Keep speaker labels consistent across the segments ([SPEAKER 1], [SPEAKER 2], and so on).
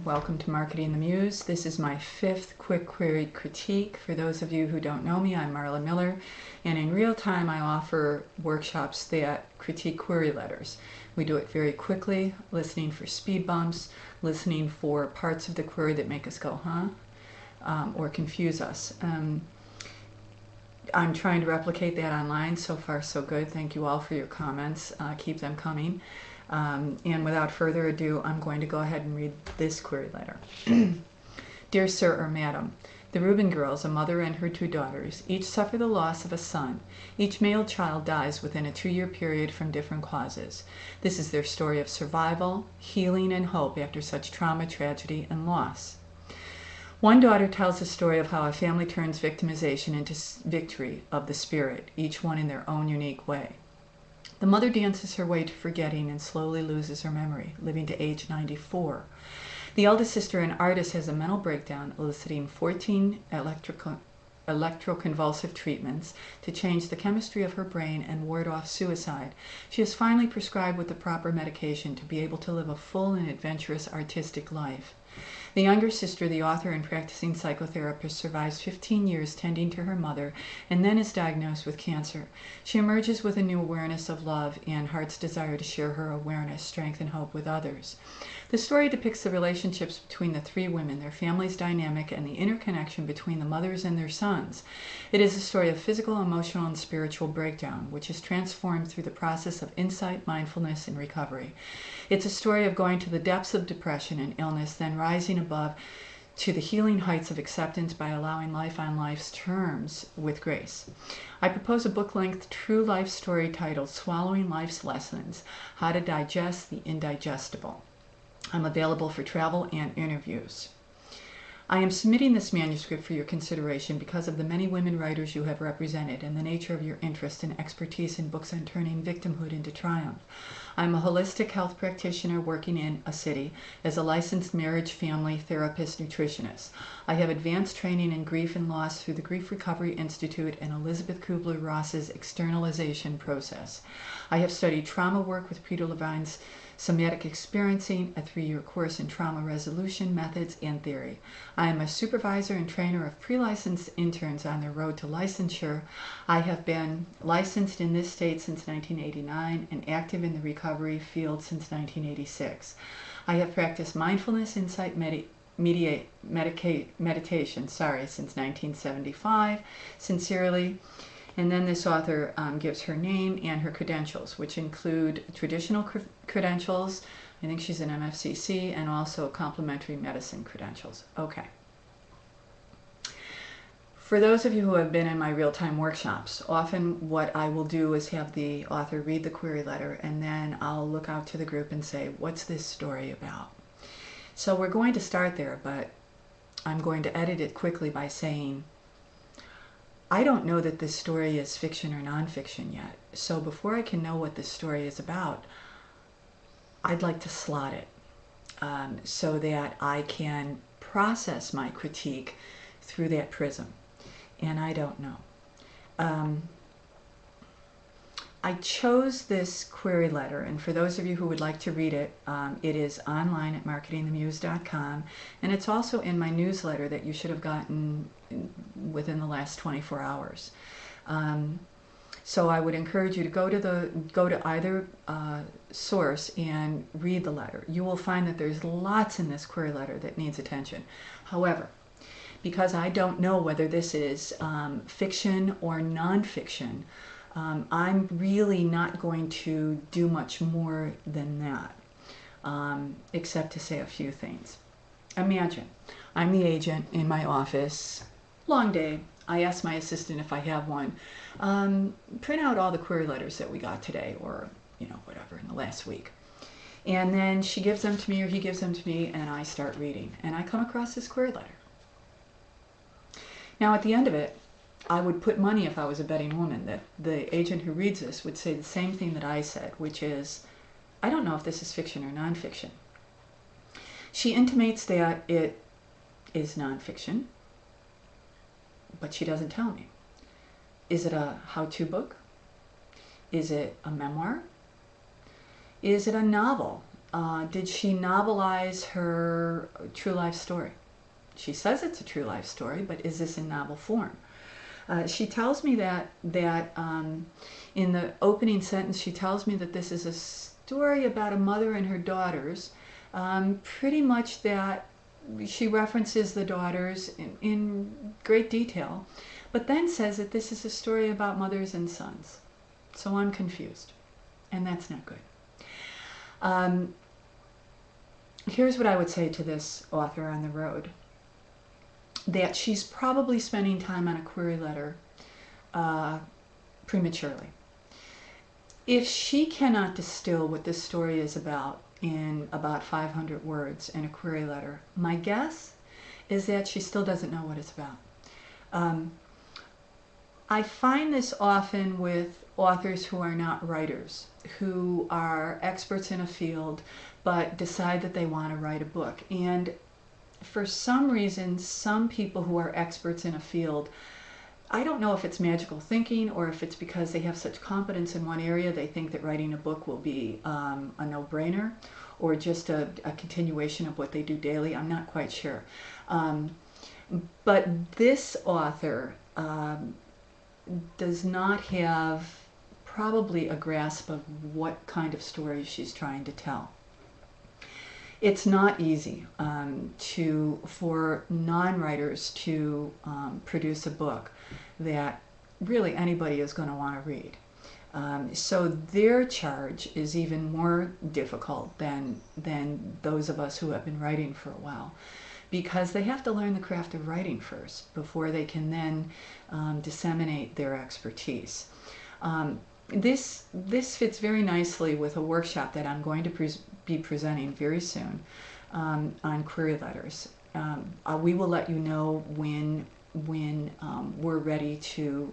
[SPEAKER 1] Welcome to Marketing the Muse. This is my 5th quick query critique. For those of you who don't know me, I'm Marla Miller, and in real time I offer workshops that critique query letters. We do it very quickly, listening for speed bumps, listening for parts of the query that make us go, huh? Or confuse us. I'm trying to replicate that online. So far, so good. Thank you all for your comments. Keep them coming. And without further ado, I'm going to go ahead and read this query letter. Dear Sir or Madam, the Reuben girls, a mother and her 2 daughters, each suffer the loss of a son. Each male child dies within a 2-year period from different causes. This is their story of survival, healing, and hope after such trauma, tragedy, and loss. One daughter tells the story of how a family turns victimization into victory of the spirit, each one in their own unique way. The mother dances her way to forgetting and slowly loses her memory, living to age 94. The eldest sister, an artist, has a mental breakdown, eliciting 14 electroconvulsive treatments to change the chemistry of her brain and ward off suicide. She is finally prescribed with the proper medication to be able to live a full and adventurous artistic life. The younger sister, the author and practicing psychotherapist, survives 15 years tending to her mother and then is diagnosed with cancer. She emerges with a new awareness of love and heart's desire to share her awareness, strength, and hope with others. The story depicts the relationships between the 3 women, their family's dynamic, and the interconnection between the mothers and their sons. It is a story of physical, emotional, and spiritual breakdown, which is transformed through the process of insight, mindfulness, and recovery. It's a story of going to the depths of depression and illness, then rising above to the healing heights of acceptance by allowing life on life's terms with grace. I propose a book-length true life story titled Swallowing Life's Lessons: How to Digest the Indigestible. I'm available for travel and interviews. I am submitting this manuscript for your consideration because of the many women writers you have represented and the nature of your interest and expertise in books on turning victimhood into triumph. I'm a holistic health practitioner working in a city as a licensed marriage, family, therapist, nutritionist. I have advanced training in grief and loss through the Grief Recovery Institute and Elizabeth Kubler-Ross's externalization process. I have studied trauma work with Peter Levine's Somatic Experiencing, a 3-year course in trauma resolution methods and theory. I am a supervisor and trainer of pre-licensed interns on their road to licensure. I have been licensed in this state since 1989 and active in the recovery field since 1986. I have practiced mindfulness, insight, meditation, since 1975. Sincerely. And then this author gives her name and her credentials, which include traditional credentials, I think she's an MFCC, and also complementary medicine credentials. Okay. For those of you who have been in my real-time workshops, often what I will do is have the author read the query letter, and then I'll look out to the group and say, what's this story about? So we're going to start there, but I'm going to edit it quickly by saying, I don't know that this story is fiction or nonfiction yet. So before I can know what this story is about, I'd like to slot it so that I can process my critique through that prism. And I don't know. I chose this query letter, and for those of you who would like to read it, it is online at marketingthemuse.com, and it's also in my newsletter that you should have gotten within the last 24 hours. So I would encourage you to go to either source and read the letter. You will find that there's lots in this query letter that needs attention. However, because I don't know whether this is fiction or nonfiction, I'm really not going to do much more than that, except to say a few things. Imagine I'm the agent in my office, long day. I ask my assistant if I have one, print out all the query letters that we got today, or whatever in the last week. And then she gives them to me, or he gives them to me, and I start reading. And I come across this query letter. Now at the end of it, I would put money, if I was a betting woman, that the agent who reads this would say the same thing that I said, which is, I don't know if this is fiction or nonfiction. She intimates that it is nonfiction, but she doesn't tell me. Is it a how-to book? Is it a memoir? Is it a novel? did she novelize her true life story? She says it's a true life story, but is this in novel form? She tells me that in the opening sentence, she tells me that this is a story about a mother and her daughters, pretty much that she references the daughters in great detail, but then says that this is a story about mothers and sons. So I'm confused, and that's not good. Here's what I would say to this author on the road. That she's probably spending time on a query letter prematurely. If she cannot distill what this story is about in about 500 words in a query letter, my guess is that she still doesn't know what it's about. I find this often with authors who are not writers, who are experts in a field but decide that they want to write a book. And for some reason, some people who are experts in a field, I don't know if it's magical thinking or if it's because they have such competence in one area, they think that writing a book will be a no-brainer, or just a continuation of what they do daily. I'm not quite sure. But this author does not have probably a grasp of what kind of story she's trying to tell. It's not easy for non-writers to produce a book that really anybody is going to want to read. So their charge is even more difficult than those of us who have been writing for a while, because they have to learn the craft of writing first before they can then disseminate their expertise. This fits very nicely with a workshop that I'm going to be presenting very soon on query letters. We will let you know when we're ready to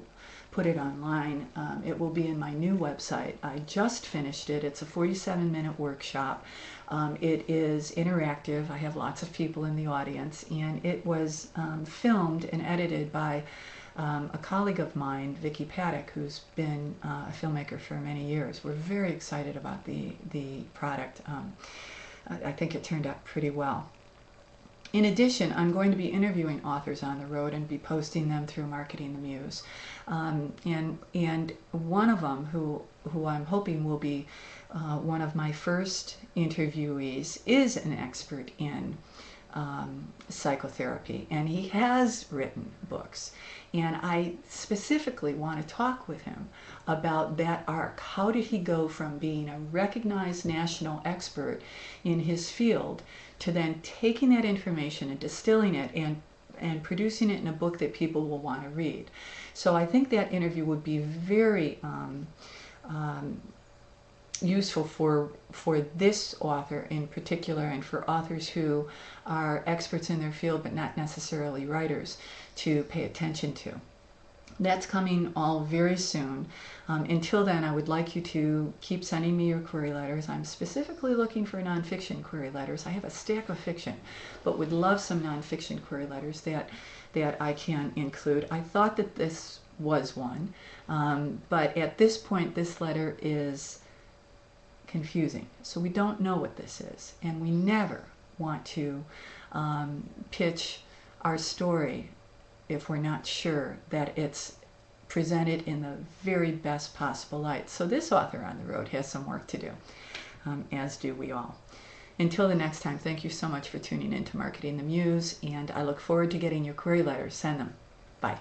[SPEAKER 1] put it online. It will be in my new website. I just finished it. It's a 47-minute workshop. It is interactive. I have lots of people in the audience, and it was filmed and edited by a colleague of mine, Vicki Paddock, who's been a filmmaker for many years. We're very excited about the product. I think it turned out pretty well. In addition, I'm going to be interviewing authors on the road and be posting them through Marketing the Muse. And one of them, who I'm hoping will be one of my first interviewees, is an expert in psychotherapy, and he has written books. And I specifically want to talk with him about that arc. How did he go from being a recognized national expert in his field to then taking that information and distilling it and producing it in a book that people will want to read? So I think that interview would be very useful for this author in particular, and for authors who are experts in their field but not necessarily writers, to pay attention to. That's coming all very soon. Until then, I would like you to keep sending me your query letters. I'm specifically looking for nonfiction query letters. I have a stack of fiction, but would love some nonfiction query letters that I can include. I thought that this was one, but at this point, this letter is confusing. So we don't know what this is, and we never want to pitch our story if we're not sure that it's presented in the very best possible light. So this author on the road has some work to do, as do we all. Until the next time, thank you so much for tuning in to Marketing the Muse, and I look forward to getting your query letters. Send them. Bye.